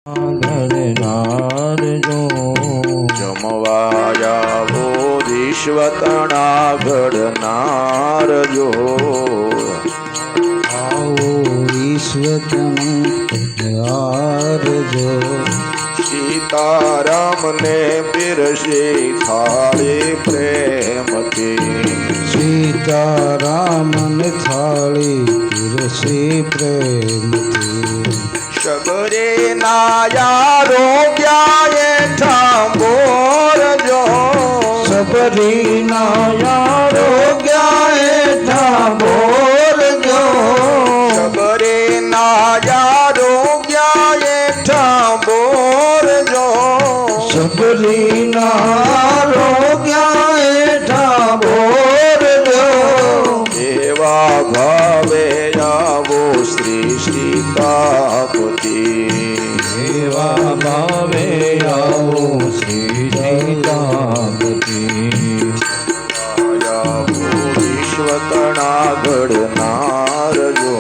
ઘડનાર જો જમવાયાવો વિશ્વતણા ઘડનાર જો આવો ઈશ્વતનાર જો સીતારામને પીરસી થાળી પ્રેમથી સીતારામન થાળી પીરસી પ્રેમથી શબરે નાયા રોગ્યાએ ઠાંબોર જો સબરી નાયા રોગ્યાએ ઠાંબોર જો શબરે નાયા રોગ્યાએ ઠાંબોર જો સબરી ના રોગ્યાએ ઠાંબોર જો એવા ભાવે આવો શ્રી સીતાપતિ એવા ભાવે આવો શ્રી સીતાપતિ આવો વિશ્વતણા ઘડનાર જો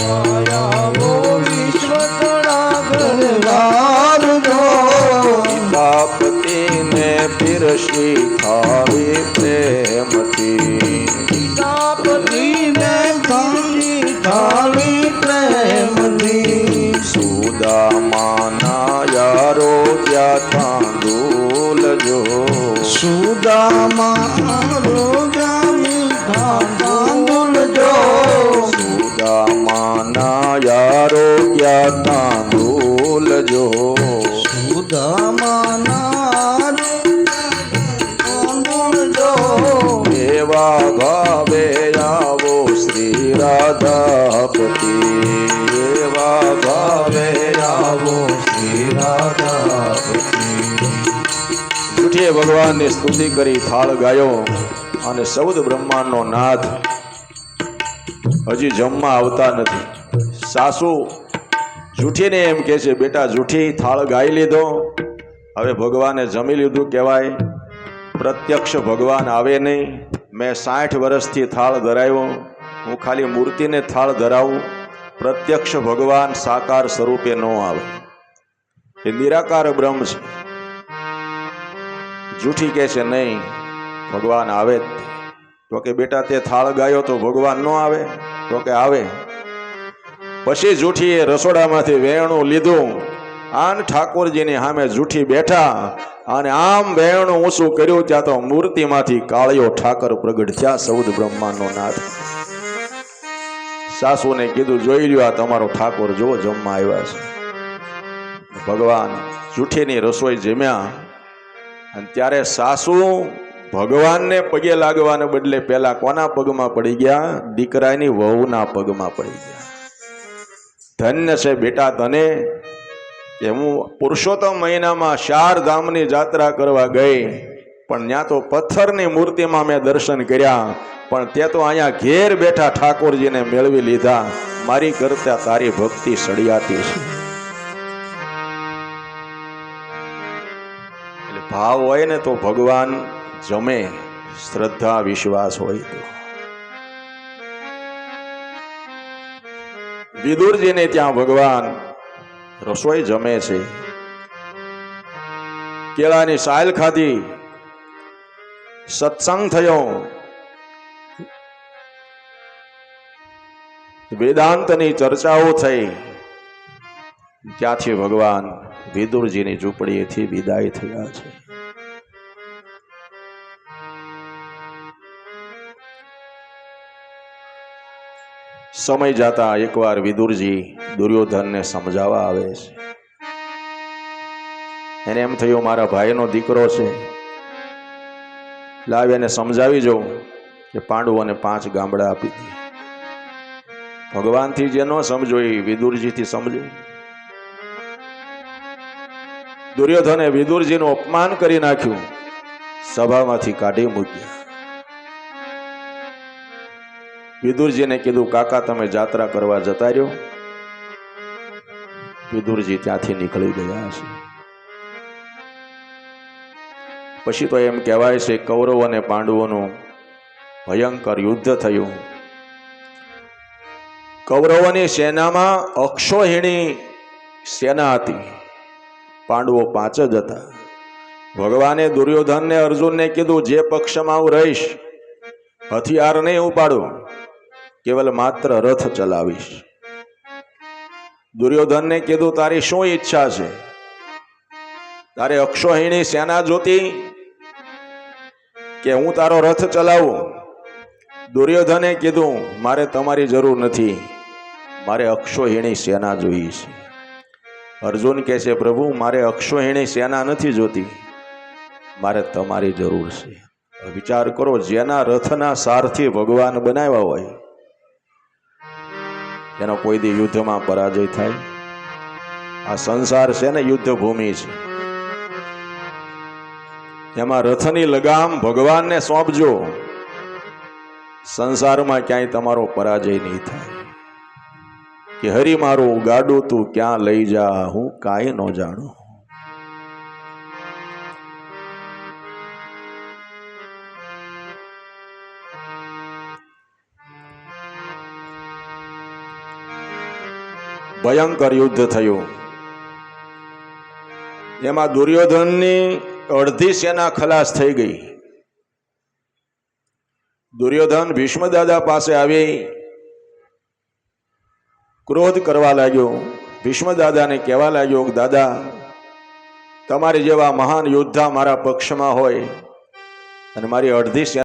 આવો વિશ્વતણા ઘડનાર જો સીતાપતિને પીરસી થાળી પ્રેમથી સીતાપતિને ખાલી થાળી પ્રેમથી સુદામાના યારો જ્યાં તાંદૂલ જો સુદામા રોગામી તાંદુલ જો સુદામાના યારો જ્યાં તાંદૂલ જો સુદામાના તાંદુલ જો એવા ભાવે આવો શ્રી રાધાપતિ એવા ભાવે આવો શ્રી રાધાપતિ જૂઠીએ ભગવાનની સ્તુતિ કરી થાળ ગાયો અને સૌદ બ્રહ્માંડનો નાથ હજી જમવા આવતા નથી. સાસુ જૂઠીને એમ કહે છે, બેટા જૂઠી થાળ ગાઈ લીધો, હવે ભગવાને જમી લીધું કહેવાય. પ્રત્યક્ષ ભગવાન આવે નહીં. મેં 60 વર્ષથી થાળ ધરાવ્યો, હું ખાલી મૂર્તિને થાળ ધરાવું. પ્રત્યક્ષ ભગવાન સાકાર સ્વરૂપે ન આવે, એ નિરાકાર બ્રહ્મ છે. જૂઠી કહે છે નહીં, ભગવાન આવે જ. તો કે બેટા તે થાળ ગાયો તો ભગવાન ન આવે? તો કે આવે. પછી જૂઠીએ રસોડામાંથી વેણું લીધું, આન ઠાકોરજીની સામે જૂઠી બેઠા અને આમ વેણું ઊંચું કર્યું, ત્યાં તો મૂર્તિમાંથી કાળિયો ઠાકર પ્રગટ થયા, સૌદ બ્રહ્માંડનો નાથ. સાસુને કીધું, જોઈ લ્યો આ તમારો ઠાકોર જો જમવા આવ્યા છે. ભગવાન જૂઠીની રસોઈ જમ્યા અને ત્યારે સાસુ ભગવાનને પગે લાગવાને બદલે પહેલા કોના પગમાં પડી ગયા? દીકરાની વહુના પગમાં પડી ગયા. ધન્ય છે બેટા તને કે હું પુરુષોત્તમ મહિનામાં 4 ધામની જાત્રા કરવા ગઈ, પણ ત્યાં તો પથ્થરની મૂર્તિમાં મેં દર્શન કર્યા, પણ તે તો અહીંયા ઘેર બેઠા ઠાકોરજીને મેળવી લીધા. મારી કરતા તારી ભક્તિ સળિયાતી છે. એટલે ભાવ હોય ને તો ભગવાન જમે, શ્રદ્ધા વિશ્વાસ હોય તો. વિદુરજીને ત્યાં ભગવાન રસોઈ જમે છે. કેળાની સાલ ખાધી, સત્સંગ થયો, વેદાંતની ચર્ચાઓ થઈ. ત્યાંથી ભગવાન વિદુરજીની ઝૂંપડીએથી વિદાય થયા છે. સમય જતા એકવાર વિદુરજી દુર્યોધનને સમજાવવા આવે છે. એને એમ થયું મારા ભાઈનો દીકરો છે, લાવ એને સમજાવી જાઉં કે પાંડવોને 5 ગામડા આપી દે. ભગવાનથી જે ન સમજો એ વિદુરજીથી સમજે. દુર્યોધને વિદુરજીનું અપમાન કરી નાખ્યું, સભામાંથી કાઢી મૂક્યા. વિદુરજીને કીધું, કાકા તમે જાત્રા કરવા જતા રહ્યો. વિદુરજી ત્યાંથી નીકળી ગયા છે. પછી તો એમ કહેવાય છે કૌરવ અને પાંડવોનું ભયંકર યુદ્ધ થયું. કૌરવોની સેનામાં અક્ષોહિણી સેના હતી, પાંડવો 5 જ હતા. ભગવાને દુર્યોધનને અર્જુનને કીધું, જે પક્ષમાં હું રહીશ હથિયાર નહીં ઉપાડું, કેવલ માત્ર રથ ચલાવીશ. દુર્યોધનને કીધું, તારી શું ઈચ્છા છે? તારે અક્ષોહિણી સેના જોતી કે હું તારો રથ ચલાવું? દુર્યોધને કીધું, મારે તમારી જરૂર નથી, મારે અક્ષોહિણી સેના જોઈએ છે. અર્જુન કહે છે, પ્રભુ મારે અક્ષોહિણી સેના નથી જોતી, મારે તમારી જરૂર છે. વિચાર કરો, જેના રથના સારથી ભગવાન બનાવ્યા હોય એનો કોઈ દી યુદ્ધમાં પરાજય થાય? આ સંસાર છે ને યુદ્ધ ભૂમિ છે, એમાં રથની લગામ ભગવાનને સોંપજો, સંસારમાં ક્યાંય તમારો પરાજય નહીં થાય. કે હરી મારું ગાડું તું ક્યાં લઈ જા, હું કાંઈ ન જાણું. ભયંકર યુદ્ધ થયું. એમાં દુર્યોધનની અડધી સેના ખલાસ થઈ ગઈ. દુર્યોધન ભીષ્મ દાદા પાસે આવી ક્રોધ કરવા લાગ્યો. ભીષ્મ દાદાને કહેવા લાગ્યો, દાદા તમારી જેવા મહાન યોદ્ધા મારા પક્ષમાં હોય અને મારી અડધી સેના